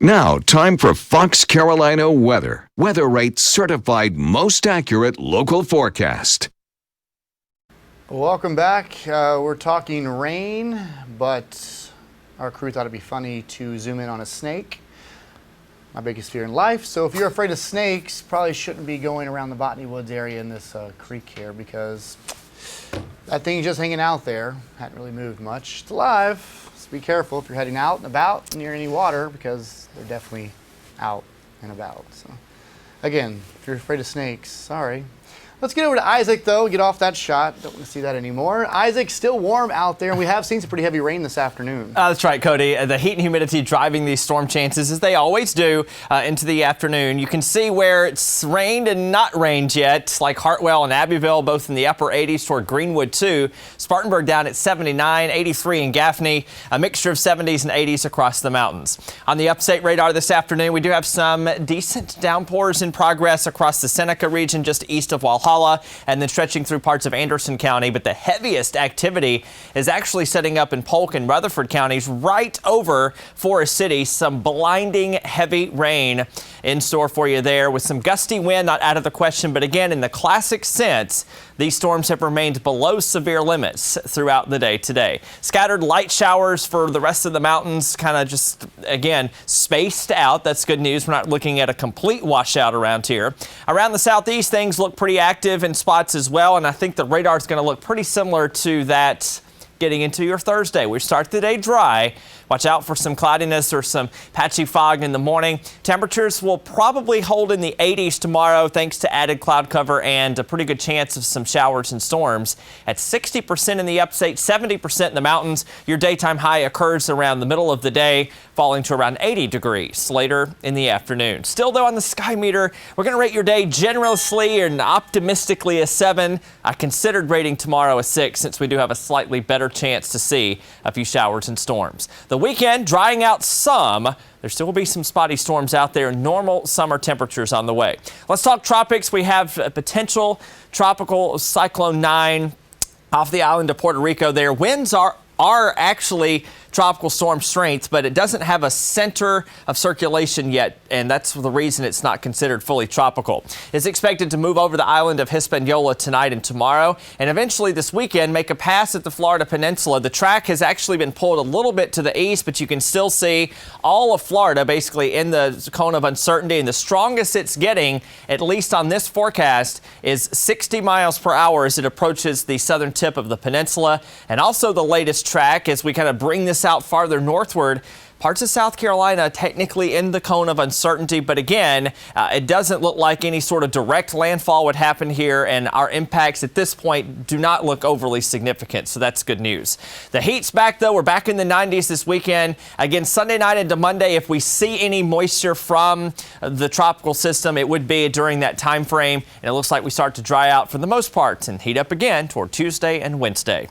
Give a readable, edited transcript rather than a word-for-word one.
Now, time for Fox Carolina weather. Weather Rate certified most accurate local forecast. Welcome back. We're talking rain, but our crew thought it'd be funny to zoom in on a snake. My biggest fear in life. So if you're afraid of snakes, probably shouldn't be going around the Botany Woods area in this creek here, because that thing's just hanging out there. Hadn't really moved much. It's alive. So be careful if you're heading out and about near any water, because they're definitely out and about. So again, if you're afraid of snakes, sorry. Let's get over to Isaac, though. Get off that shot. Don't want to see that anymore. Isaac, still warm out there, and we have seen some pretty heavy rain this afternoon. That's right, Cody. The heat and humidity driving these storm chances, as they always do, into the afternoon. You can see where it's rained and not rained yet, like Hartwell and Abbeville, both in the upper 80s toward Greenwood, too. Spartanburg down at 79, 83 in Gaffney, a mixture of 70s and 80s across the mountains. On the upstate radar this afternoon, we do have some decent downpours in progress across the Seneca region just east of Walhalla, and then stretching through parts of Anderson County. But the heaviest activity is actually setting up in Polk and Rutherford counties right over Forest City. Some blinding heavy rain in store for you there, with some gusty wind not out of the question. But again, in the classic sense, these storms have remained below severe limits throughout the day today. Scattered light showers for the rest of the mountains, kind of just, again, spaced out. That's good news. We're not looking at a complete washout around here. Around the southeast, things look pretty active in spots as well, and I think the radar is going to look pretty similar to that getting into your Thursday. We start the day dry. Watch out for some cloudiness or some patchy fog in the morning. Temperatures will probably hold in the 80s tomorrow thanks to added cloud cover and a pretty good chance of some showers and storms. At 60% in the upstate, 70% in the mountains, your daytime high occurs around the middle of the day, falling to around 80 degrees later in the afternoon. Still, though, on the sky meter, we're going to rate your day generously and optimistically a 7. I considered rating tomorrow a 6 since we do have a slightly better chance to see a few showers and storms. The weekend drying out some. There still will be some spotty storms out there. Normal summer temperatures on the way. Let's talk tropics. We have a potential tropical cyclone 9 off the island of Puerto Rico there. Winds are actually tropical storm strength, but it doesn't have a center of circulation yet, and that's the reason it's not considered fully tropical. It's expected to move over the island of Hispaniola tonight and tomorrow, and eventually this weekend make a pass at the Florida Peninsula. The track has actually been pulled a little bit to the east, but you can still see all of Florida basically in the cone of uncertainty, and the strongest it's getting, at least on this forecast, is 60 miles per hour as it approaches the southern tip of the peninsula. And also the latest track, as we kind of bring this out farther northward, parts of South Carolina technically in the cone of uncertainty, but again, it doesn't look like any sort of direct landfall would happen here, and our impacts at this point do not look overly significant, so that's good news. The heat's back, though. We're back in the 90s this weekend. Again, Sunday night into Monday, if we see any moisture from the tropical system, it would be during that time frame, and it looks like we start to dry out for the most part and heat up again toward Tuesday and Wednesday.